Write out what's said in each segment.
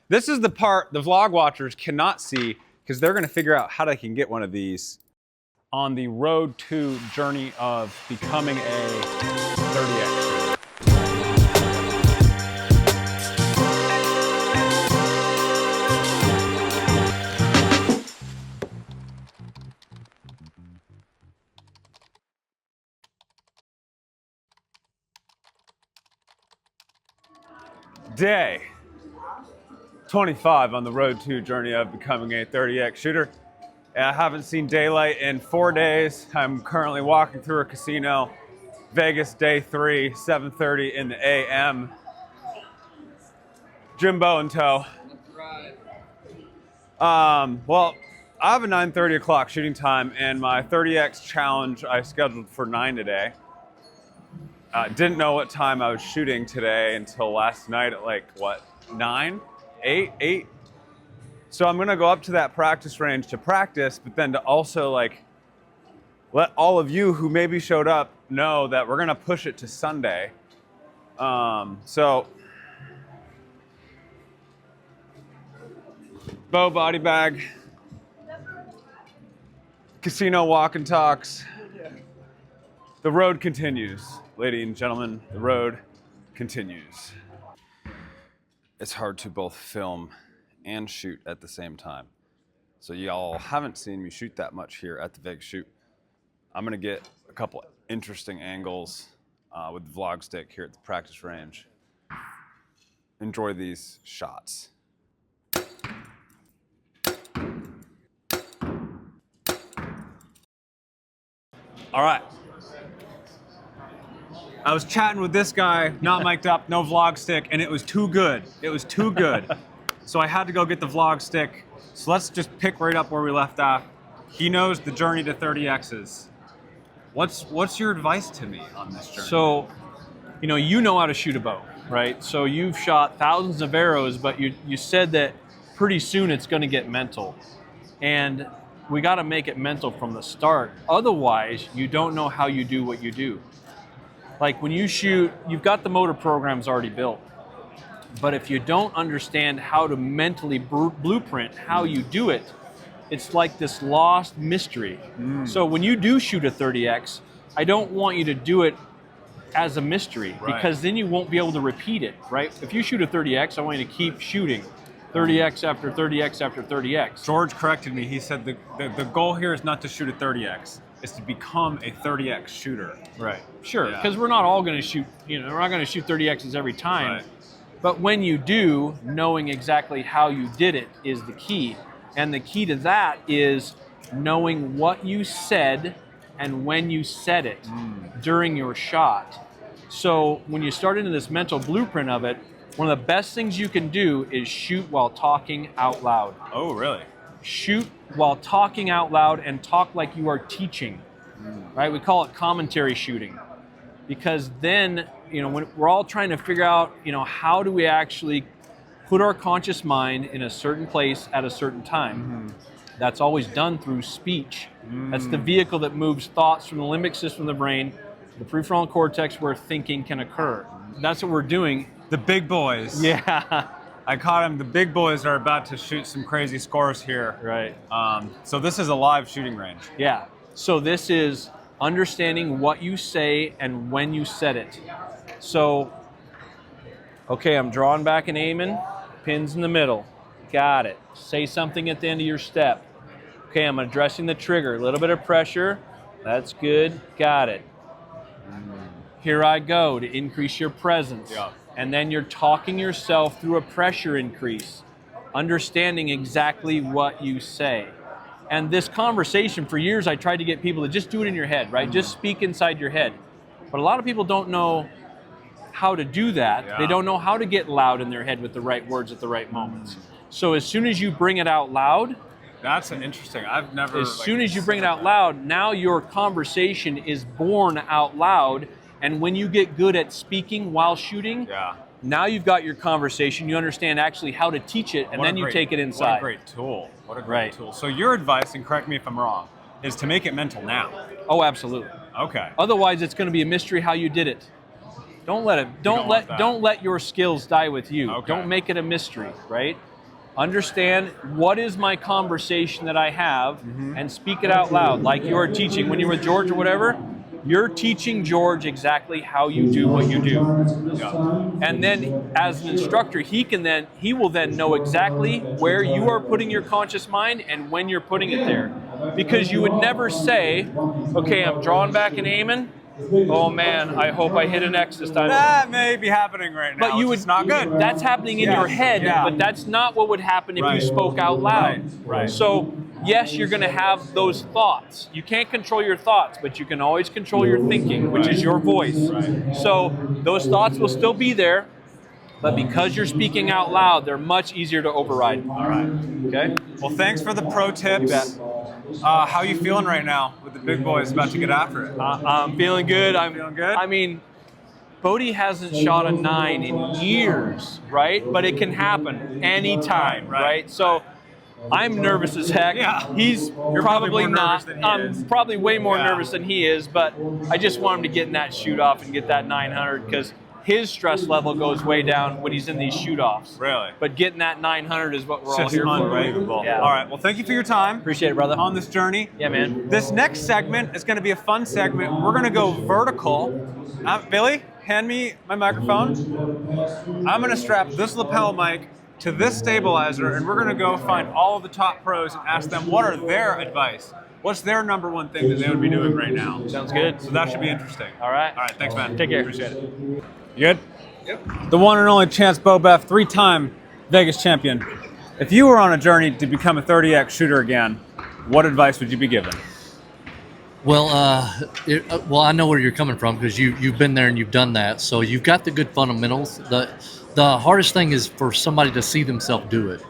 This is the part the vlog watchers cannot see because they're going to figure out how they can get one of these on the road to journey of becoming a 30X. Day 25 on the road to journey of becoming a 30X shooter. I haven't seen daylight in 4 days. I'm currently walking through a casino. Vegas day 3, 7:30 in the AM. Jimbo in tow. Well, I have a 9:30 o'clock shooting time, and my 30X challenge I scheduled for 9 today. Didn't know what time I was shooting today until last night at like, what, 9? 8? So I'm gonna go up to that practice range to practice, but then to also like let all of you who maybe showed up know that we're gonna push it to Sunday. So, bow body bag, casino walk and talks. The road continues. Ladies and gentlemen, the road continues. It's hard to both film and shoot at the same time. So y'all haven't seen me shoot that much here at the Vegas shoot. I'm gonna get a couple interesting angles with the vlog stick here at the practice range. Enjoy these shots. All right. I was chatting with this guy, not mic'd up, no vlog stick, and it was too good. It was too good. So I had to go get the vlog stick. So let's just pick right up where we left off. He knows the journey to 30Xs. What's your advice to me on this journey? So, you know how to shoot a bow, right? So you've shot thousands of arrows, but you said that pretty soon it's going to get mental. And we got to make it mental from the start. Otherwise, you don't know how you do what you do. Like when you shoot, you've got the motor programs already built. But if you don't understand how to mentally blueprint how you do it, it's like this lost mystery. So when you do shoot a 30X, I don't want you to do it as a mystery, because then you won't be able to repeat it, right? If you shoot a 30X, I want you to keep shooting 30X after 30X after 30X. George corrected me. He said the goal here is not to shoot a 30X. Is to become a 30X shooter. Right. Sure, because we're not all going to shoot, we're not going to shoot 30Xs every time. Right. But when you do, knowing exactly how you did it is the key. And the key to that is knowing what you said and when you said it during your shot. So when you start into this mental blueprint of it, one of the best things you can do is shoot while talking out loud. Oh, really? Shoot while talking out loud and talk like you are teaching, right? We call it commentary shooting, because then, when we're all trying to figure out, how do we actually put our conscious mind in a certain place at a certain time. That's always done through speech. That's the vehicle that moves thoughts from the limbic system of the brain to the prefrontal cortex where thinking can occur. That's what we're doing. The big boys. Yeah. I caught him. The big boys are about to shoot some crazy scores here. Right. So this is a live shooting range. Yeah. So this is understanding what you say and when you said it. So, okay, I'm drawing back and aiming. Pins in the middle. Got it. Say something at the end of your step. Okay, I'm addressing the trigger. A little bit of pressure. That's good. Got it. Here I go to increase your presence. Yeah. And then you're talking yourself through a pressure increase, understanding exactly what you say. And this conversation, for years I tried to get people to just do it in your head, right? Just speak inside your head. But a lot of people don't know how to do that. Yeah. They don't know how to get loud in their head with the right words at the right moments. So as soon as you bring it out loud, that's an interesting, I've never. As soon as you bring it out loud, now your conversation is born out loud. And when you get good at speaking while shooting, now you've got your conversation, you understand actually how to teach it, and then you take it inside. What a great tool. What a great tool. So your advice, and correct me if I'm wrong, is to make it mental now. Oh, absolutely. Okay. Otherwise, it's going to be a mystery how you did it. Don't let your skills die with you. Okay. Don't make it a mystery, right? understand what is my conversation that I have and speak it out loud. Like you're teaching when you're with George or whatever, you're teaching George exactly how you do what you do. Yeah. And then as an instructor, he will then know exactly where you are putting your conscious mind and when you're putting it there. Because you would never say, okay, I'm drawing back and aiming. Oh man, I hope I hit an X this time. That may be happening right now. But it's not good. That's happening in your head, but that's not what would happen if you spoke out loud. Right. So yes, you're going to have those thoughts. You can't control your thoughts, but you can always control your thinking, which is your voice. So those thoughts will still be there, but because you're speaking out loud, they're much easier to override. All right. Okay. Well, thanks for the pro tips. How are you feeling right now with the big boys about to get after it? I'm feeling good. Feeling good? I mean, Bodie hasn't shot a 9 in years, right? But it can happen anytime, right? So I'm nervous as heck. Yeah. You're probably not. Than he is. I'm probably way more nervous than he is, but I just want him to get in that shoot off and get that 900 because his stress level goes way down when he's in these shoot-offs. Really? But getting that 900 is what we're all Just here for. unbelievable. Yeah. All right. Well, thank you for your time. Appreciate it, brother. On this journey. Yeah, man. This next segment is going to be a fun segment. We're going to go vertical. Billy, hand me my microphone. I'm going to strap this lapel mic to this stabilizer, and we're going to go find all of the top pros and ask them what are their advice. What's their number one thing that they would be doing right now? Sounds good. So that should be interesting. All right. All right. Thanks, man. Take care. Appreciate it. You good? Yep. The one and only Chance Bobeth, 3-time Vegas champion. If you were on a journey to become a 30X shooter again, what advice would you be given? Well, I know where you're coming from because you've been there and you've done that. So you've got the good fundamentals. The hardest thing is for somebody to see themselves do it.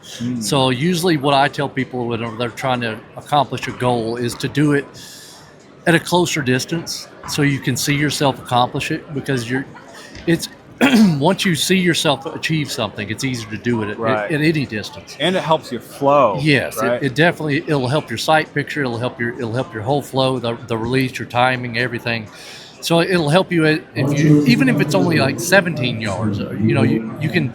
So usually what I tell people when they're trying to accomplish a goal is to do it at a closer distance so you can see yourself accomplish it because it's once you see yourself achieve something, it's easier to do it at any distance. And it helps you flow. Yes, right? it'll help your sight picture. It'll help your whole flow, the release, your timing, everything. So it'll help you even if it's only like 17 yards. You can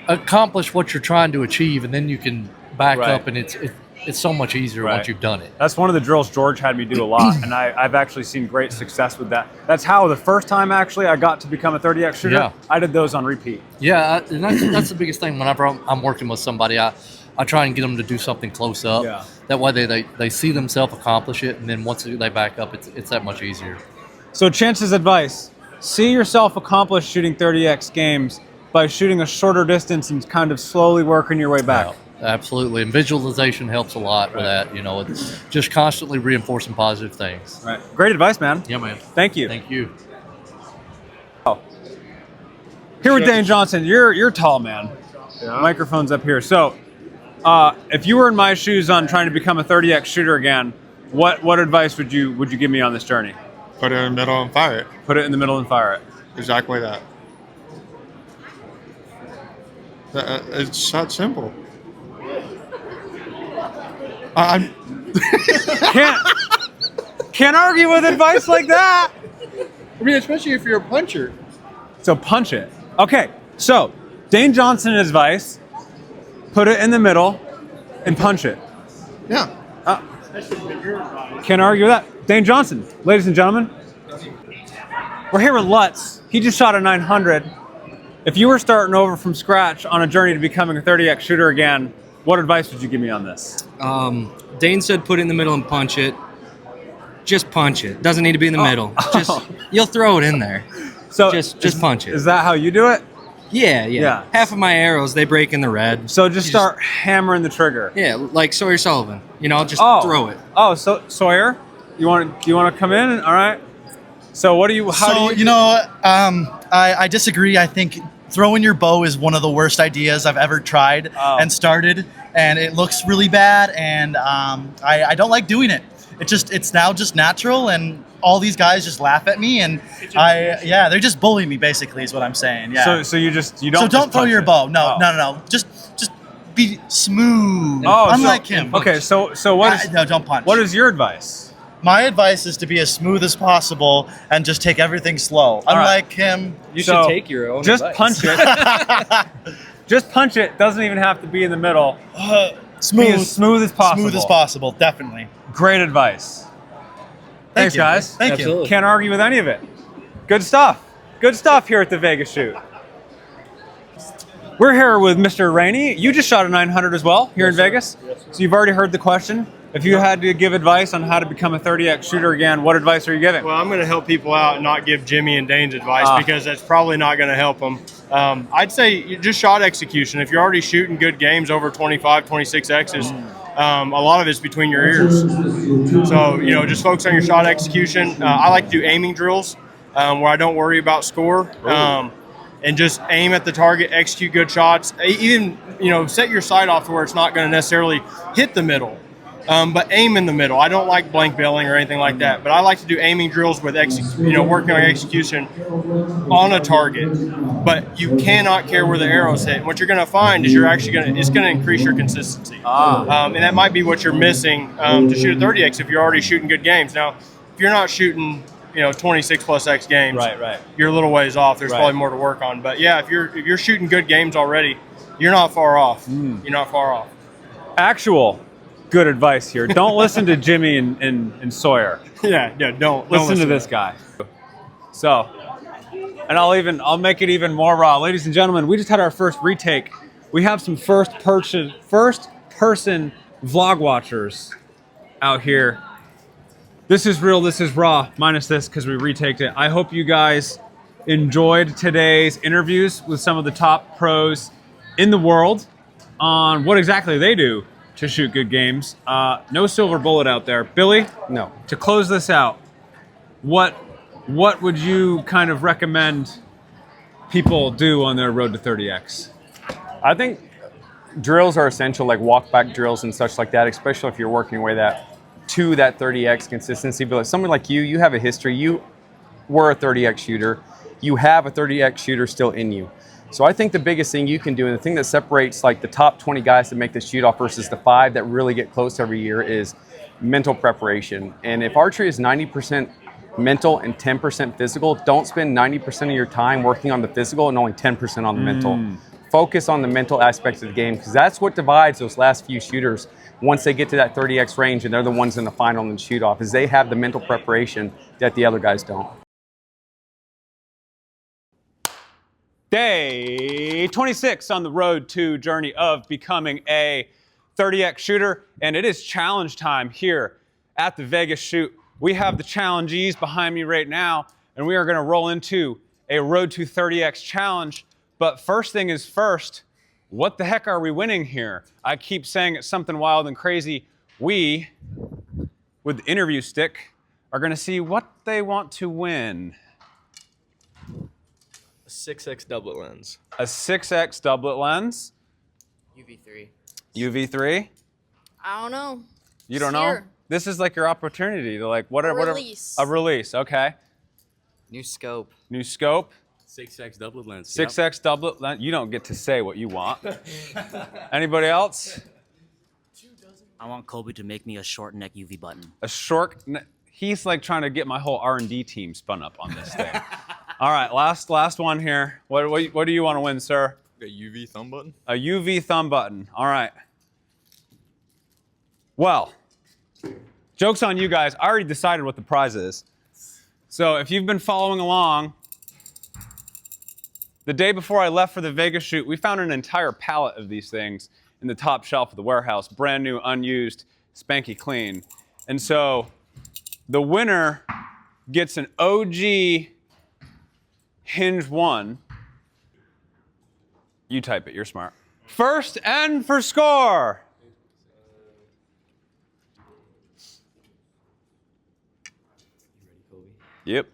accomplish what you're trying to achieve, and then you can back up, and it's so much easier once you've done it. That's one of the drills George had me do a lot, and I've actually seen great success with that. That's how the first time actually I got to become a 30X shooter, I did those on repeat. Yeah, and that's the biggest thing. Whenever I'm working with somebody, I try and get them to do something close up. Yeah. That way they see themselves accomplish it, and then once they back up, it's that much easier. So Chance's advice, see yourself accomplish shooting 30X games by shooting a shorter distance and kind of slowly working your way back. Yeah. Absolutely, and visualization helps a lot with that. It's just constantly reinforcing positive things. Right. Great advice, man. Yeah, man. Thank you. Thank you. Here with Dane Johnson, you're tall, man. Yeah. Microphone's up here. So, if you were in my shoes on trying to become a 30X shooter again, what advice would you give me on this journey? Put it in the middle and fire it. Put it in the middle and fire it. Exactly that. It's that simple. I'm can't argue with advice like that. I mean, especially if you're a puncher. So punch it. Okay, so Dane Johnson advice, put it in the middle and punch it. Yeah. Can't argue with that. Dane Johnson, ladies and gentlemen. We're here with Lutz. He just shot a 900. If you were starting over from scratch on a journey to becoming a 30X shooter again, what advice would you give me on this? Dane said put it in the middle and punch it. Just punch it. Doesn't need to be in the middle. Just you'll throw it in there. So just punch it. Is that how you do it? Yeah. Half of my arrows they break in the red. So just start hammering the trigger. Yeah, like Sawyer Sullivan. Just throw it. Oh, so Sawyer, you want to come in? All right. So what do you? I disagree. I think throwing your bow is one of the worst ideas I've ever tried and started, and it looks really bad, and I don't like doing it. It's now just natural, and all these guys just laugh at me, and they're just bullying me basically is what I'm saying. Yeah. So you don't. So don't throw your bow. No. Just be smooth. Unlike him. Okay. So what is? No, don't punch. What is your advice? My advice is to be as smooth as possible and just take everything slow. Unlike him, you should take your own just advice. punch it. Just punch it. Doesn't even have to be in the middle. Smooth. Be as smooth as possible. Smooth as possible, definitely. Great advice. Thanks, you. guys. Thank you. Absolutely. Can't argue with any of it. Good stuff. Good stuff here at the Vegas shoot. We're here with Mr. Rainey. You just shot a 900 as well here in Vegas. So you've already heard the question. If you had to give advice on how to become a 30x shooter again, what advice are you giving? Well, I'm going to help people out and not give Jimmy and Dane's advice because that's probably not going to help them. I'd say you just shot execution. If you're already shooting good games over 25, 26Xs, a lot of it's between your ears. So, just focus on your shot execution. I like to do aiming drills where I don't worry about score. And just aim at the target, execute good shots. Even, set your sight off to where it's not going to necessarily hit the middle. But aim in the middle. I don't like blank belling or anything like that. But I like to do aiming drills with working on execution on a target. But you cannot care where the arrows hit. And what you're going to find is it's going to increase your consistency. And that might be what you're missing to shoot a 30x if you're already shooting good games. Now, if you're not shooting 26 plus X games, Right. you're a little ways off. There's probably more to work on. But yeah, if you're shooting good games already, you're not far off. You're not far off. Actual good advice here. Don't listen to Jimmy and Sawyer. Yeah, don't Listen to this guy. So, and I'll make it even more raw. Ladies and gentlemen, we just had our first retake. We have some first person vlog watchers out here. This is real, this is raw, minus this because we retaked it. I hope you guys enjoyed today's interviews with some of the top pros in the world on what exactly they do to shoot good games. No silver bullet out there. Billy? No. To close this out, what would you kind of recommend people do on their road to 30X? I think drills are essential, like walk back drills and such like that, especially if you're working your way to that 30X consistency. But like someone like you have a history. You were a 30X shooter. You have a 30X shooter still in you. So I think the biggest thing you can do, and the thing that separates like the top 20 guys that make the shoot off versus the 5 that really get close every year, is mental preparation. And if archery is 90% mental and 10% physical, don't spend 90% of your time working on the physical and only 10% on the mental. Focus on the mental aspects of the game, because that's what divides those last few shooters once they get to that 30X range and they're the ones in the final and the shoot off, is they have the mental preparation that the other guys don't. Day 26 on the road to journey of becoming a 30X shooter, and it is challenge time here at the Vegas shoot. We have the challengees behind me right now, and we are going to roll into a road to 30X challenge. But first thing is first, what the heck are we winning here? I keep saying it's something wild and crazy. We, with the interview stick, are going to see what they want to win. 6X doublet lens. A 6X doublet lens. UV3. UV3? I don't know. You don't It's know? here. This is like your opportunity to like whatever. Release. A release, okay. New scope. New scope. 6X doublet lens. 6X doublet lens. You don't get to say what you want. Anybody else? I want Kolby to make me a short neck UV button. A short. He's like trying to get my whole R&D team spun up on this thing. All right, last one here. What do you want to win, sir? A UV thumb button. A UV thumb button. All right. Well, joke's on you guys. I already decided what the prize is. So if you've been following along, the day before I left for the Vegas shoot, we found an entire pallet of these things in the top shelf of the warehouse, brand new, unused, spanky clean. And so the winner gets an OG Hinge 1. You type it, you're smart. First and for score. Yep.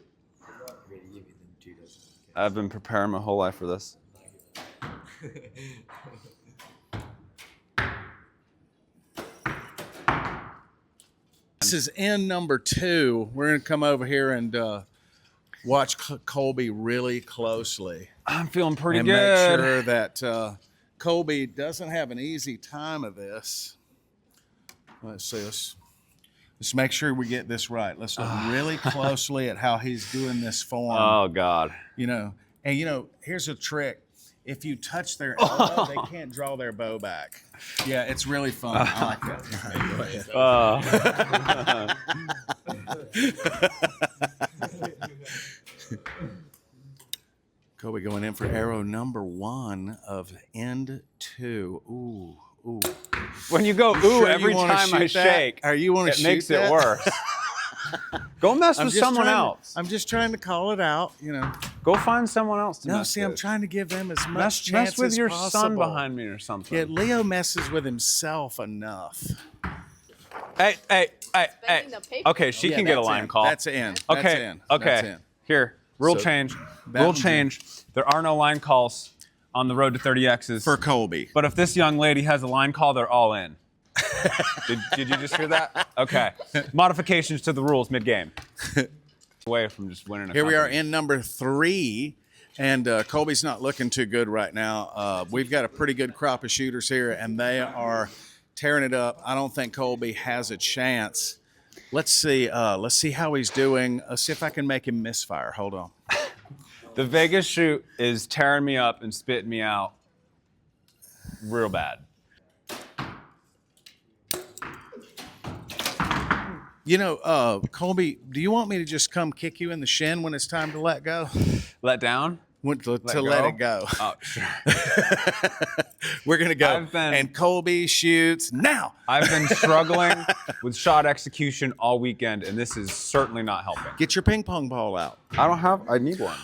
I've been preparing my whole life for this. This is end number 2. We're going to come over here and watch Kolby really closely. I'm feeling pretty and good. Make sure that Kolby doesn't have an easy time of this. Let's see. Let's make sure we get this right. Let's look really closely at how he's doing this form. Oh, God. And here's a trick. if you touch their elbow, they can't draw their bow back. Yeah, it's really fun. I like that. All right, go ahead. Kolby going in for arrow number 1 of end 2. Ooh. When you go ooh every time I shake, it makes it worse. Go mess with someone else. I'm just trying to call it out, Go find someone else to No, mess see, with. I'm trying to give them as much chance Mess with as your possible. son behind me or something. Yeah, Leo messes with himself enough. Hey. Okay, she can get a line call. That's in. Okay, That's in. okay. That's in. Here, rule So, change. that Rule one's change. There are no line calls on the road to 30Xs. For Kolby. But if this young lady has a line call, they're all in. Did you just hear that? Okay. Modifications to the rules mid-game. Away from just winning a Here we are company. in number 3, and Kolby's not looking too good right now. We've got a pretty good crop of shooters here, and they are tearing it up. I don't think Kolby has a chance. Let's see how he's doing. Let's see if I can make him misfire. Hold on. The Vegas shoot is tearing me up and spitting me out real bad. Kolby, do you want me to just come kick you in the shin when it's time to let go? Let down? Let it go. Oh, sure. We're going to go. And Kolby shoots now. I've been struggling with shot execution all weekend, and this is certainly not helping. Get your ping pong ball out. I need one.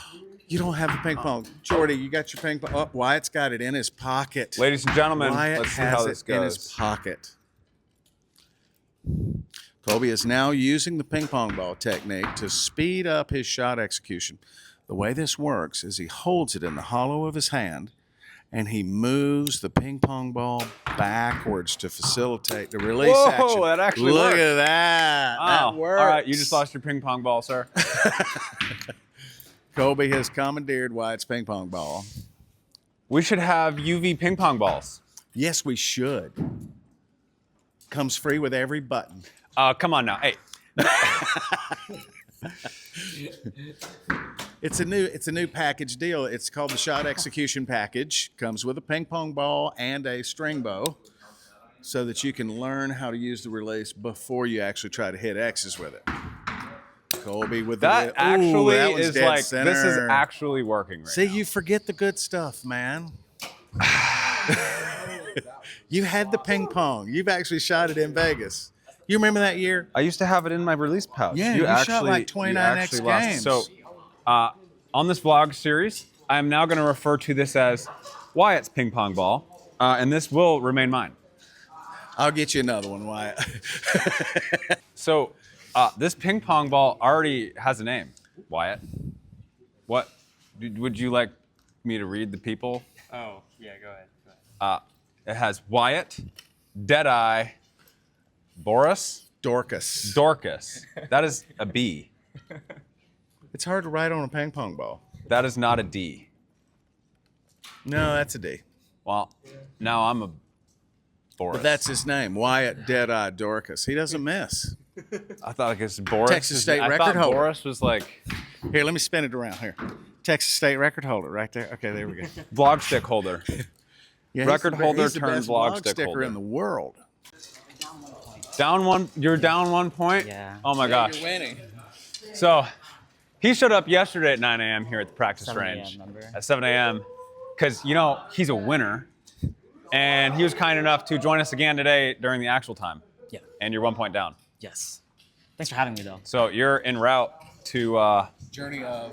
You don't have the ping pong. Jordy, you got your ping pong. Oh, Wyatt's got it in his pocket. Ladies and gentlemen, Wyatt let's see has how it this in his goes. pocket. Kolby is now using the ping pong ball technique to speed up his shot execution. The way this works is he holds it in the hollow of his hand and he moves the ping pong ball backwards to facilitate the release action. Whoa, that actually Look worked. at that. Oh, That works. all right, you just lost your ping pong ball, sir. Kolby has commandeered Wyatt's ping pong ball. We should have UV ping pong balls. Yes, we should. Comes free with every button. Come on now. Hey. It's a new package deal. It's called the Shot Execution Package. Comes with a ping pong ball and a string bow so that you can learn how to use the release before you actually try to hit X's with it. Kolby with That the actually that one's is dead like, center. this is actually working right See, now. you forget the good stuff, man. You had the ping pong. You've actually shot it in Vegas. You remember that year? I used to have it in my release pouch. Yeah, you shot like 29X games. So, on this vlog series, I'm now going to refer to this as Wyatt's ping pong ball, and this will remain mine. I'll get you another one, Wyatt. So, this ping pong ball already has a name, Wyatt. What? Would you like me to read the people? Oh, yeah, go ahead. It has Wyatt, Deadeye, Boris, Dorcas. That is a B. It's hard to write on a ping pong ball. That is not a D. No, that's a D. Well, now I'm a Boris. But that's his name, Wyatt Deadeye Dorcas. He doesn't miss. I thought I guess Boris. Texas State I record thought holder. Boris was like Here, let me spin it around here. Texas State record holder right there. Okay, there we go. vlog stick holder. Yeah, Record holder he's the turned best vlog vlog stick sticker holder. in the world. Down one. You're down 1 point. Yeah. Oh my gosh. You're winning. So he showed up yesterday at 9 a.m. here at the practice 7 a.m., range. remember? At 7 a.m. Because he's a winner, and he was kind enough to join us again today during the actual time. Yeah. And you're 1 point down. Yes. Thanks for having me, though. So you're en route to. Journey of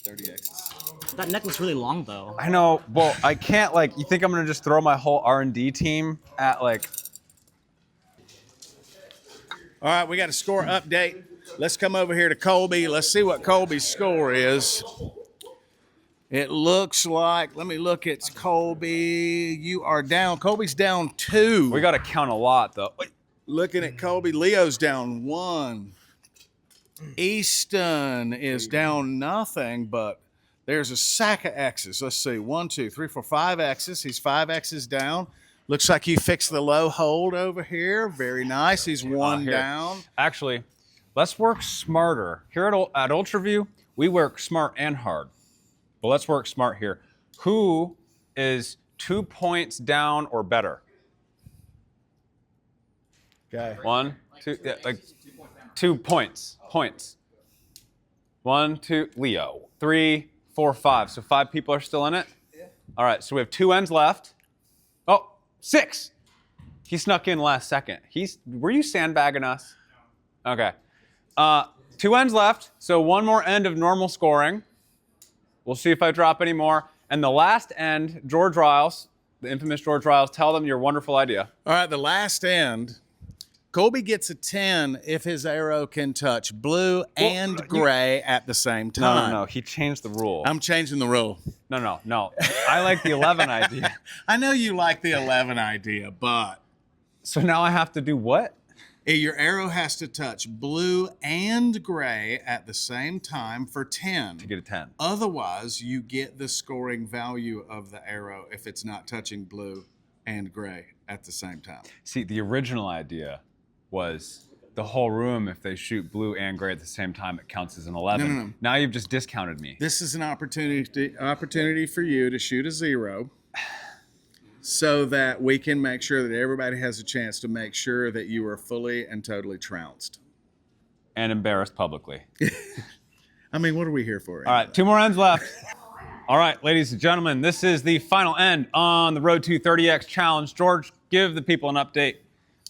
30Xs. That neck looks really long, though. I know. Well, I can't you think I'm gonna just throw my whole R&D team at All right, we got a score update. Let's come over here to Kolby. Let's see what Kolby's score is. It looks like, let me look at Kolby. You are down. Kolby's down 2. We got to count a lot, though. Wait. Looking at Kolby, Leo's down 1. Easton is down nothing, but there's a sack of X's. Let's see, 1, 2, 3, 4, 5 X's. He's 5 X's down. Looks like you fixed the low hold over here. Very nice. He's 1 Here. down. Actually, let's work smarter. Here at Ultraview, we work smart and hard. But let's work smart here. Who is 2 points down or better? Okay. 1, 2, yeah, like 2 points. Points. 1, 2, Leo. 3, 4, 5. So 5 people are still in it? Yeah. All right, so we have 2 ends left. Oh, 6. He snuck in last second. Were you sandbagging us? Okay. 2 ends left, so 1 more end of normal scoring. We'll see if I drop any more. And the last end, George Riles, the infamous George Riles, tell them your wonderful idea. All right, the last end. Colby gets a 10 if his arrow can touch blue and gray at the same time. No. He changed the rule. I'm changing the rule. No. I like the 11 idea. I know you like the 11 idea, but... So now I have to do what? Your arrow has to touch blue and gray at the same time for 10. To get a 10. Otherwise, you get the scoring value of the arrow if it's not touching blue and gray at the same time. See, the original idea was the whole room, if they shoot blue and gray at the same time, it counts as an 11. No. Now you've just discounted me. This is an opportunity for you to shoot a 0 so that we can make sure that everybody has a chance to make sure that you are fully and totally trounced. And embarrassed publicly. I mean, what are we here for? All right, 2 more ends left. All right, ladies and gentlemen, this is the final end on the Road to 30X Challenge. George, give the people an update.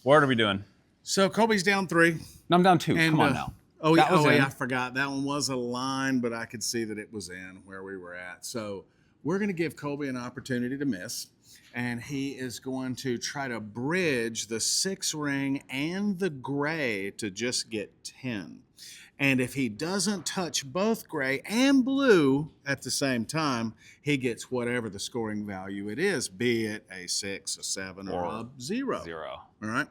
What are we doing? So Colby's down 3. No, I'm down 2. And, come on now. Oh, That was in. yeah, I forgot. That one was a line, but I could see that it was in where we were at. So we're going to give Colby an opportunity to miss, and he is going to try to bridge the 6 ring and the gray to just get 10. And if he doesn't touch both gray and blue at the same time, he gets whatever the scoring value it is, be it a 6, a 7, or a 0. All right?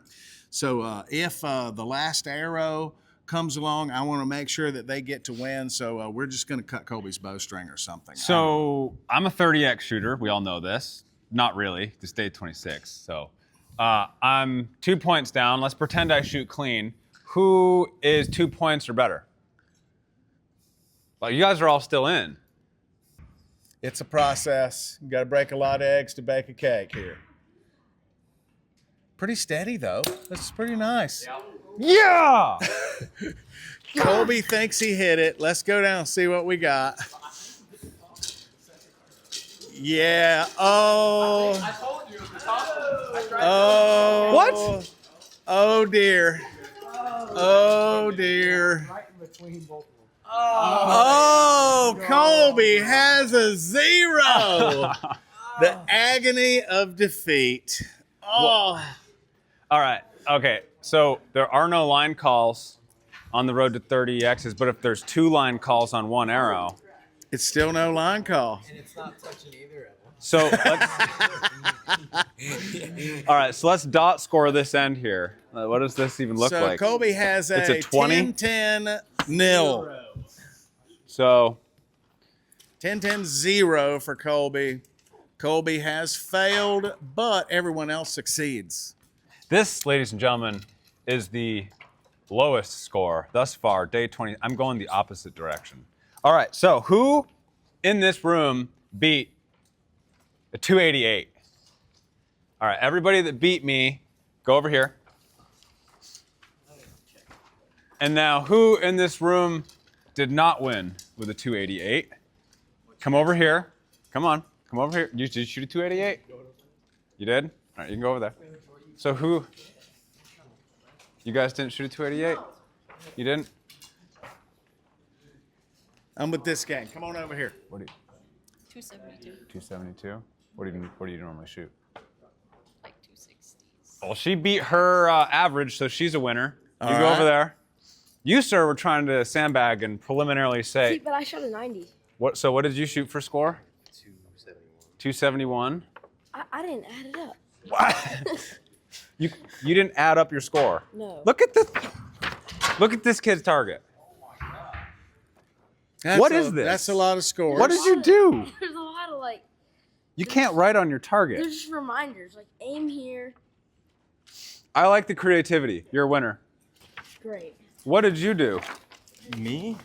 So if the last arrow comes along, I want to make sure that they get to win. So we're just going to cut Colby's bowstring or something. So I'm a 30X shooter. We all know this. Not really. This day 26. So I'm 2 points down. Let's pretend I shoot clean. Who is 2 points or better? Well, you guys are all still in. It's a process. You got to break a lot of eggs to bake a cake here. Pretty steady, though. This is pretty nice. Yeah! Colby thinks he hit it. Let's go down and see what we got. Yeah. Oh. I told you. I tried. Oh. What? Oh, dear. Oh, dear. Right in between both of them. Oh, Colby has a 0. The agony of defeat. Oh. All right. Okay. So there are no line calls on the road to 30Xs, but if there's 2 line calls on 1 arrow, it's still no line call. And it's not touching either of them. So all right. So let's dot score this end here. What does this even look like? So Colby has It's a 20? 10-10 nil. So 10-10 0 for Colby. Colby has failed, but everyone else succeeds. this, ladies and gentlemen, is the lowest score thus far, day 20. I'm going the opposite direction. All right, so who in this room beat a 288? All right, everybody that beat me, go over here. And now, who in this room did not win with a 288? Come over here. Come on, come over here. Did you shoot a 288? You did? All right, you can go over there. So who? You guys didn't shoot a 288? You didn't? I'm with this gang. Come on over here. What do you? 272. 272. What do you normally shoot? Like 260s. Well, she beat her average, so she's a winner. You All go right. over there. You, sir, were trying to sandbag and preliminarily say. See, but I shot a 90. What? So what did you shoot for score? 271. 271. I didn't add it up. What? You didn't add up your score. No. Look at this. Look at this kid's target. What is this? That's a lot of scores. What did you do? There's a lot of like. You can't write on your target. There's just reminders like aim here. I like the creativity. You're a winner. Great. What did you do? Me?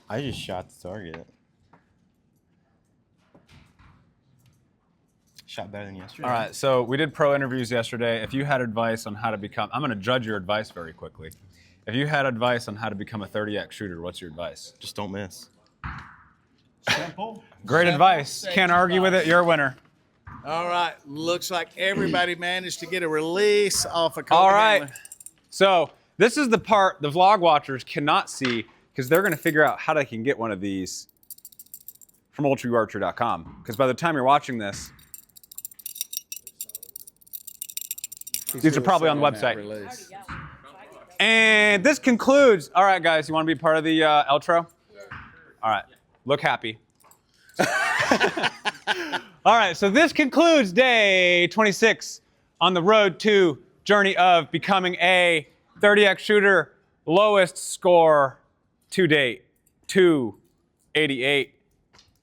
I just shot the target. shot better than yesterday. All right, so we did pro interviews yesterday. If you had advice on how to become, I'm going to judge your advice very quickly. If you had advice on how to become a 30x shooter, what's your advice? Just don't miss. Simple. Great Simple, advice. sage Can't argue with it. You're a winner. All right. Looks like everybody managed to get a release off of Kolby. All right. Handler. So this is the part the vlog watchers cannot see because they're going to figure out how they can get one of these from ultraarcher.com. Because by the time you're watching this, these are probably on the website. And this concludes. All right, guys, you want to be part of the outro? All right. Look happy. All right, so this concludes day 26 on the road to journey of becoming a 30x shooter. Lowest score to date, 288.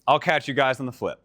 I'll catch you guys on the flip.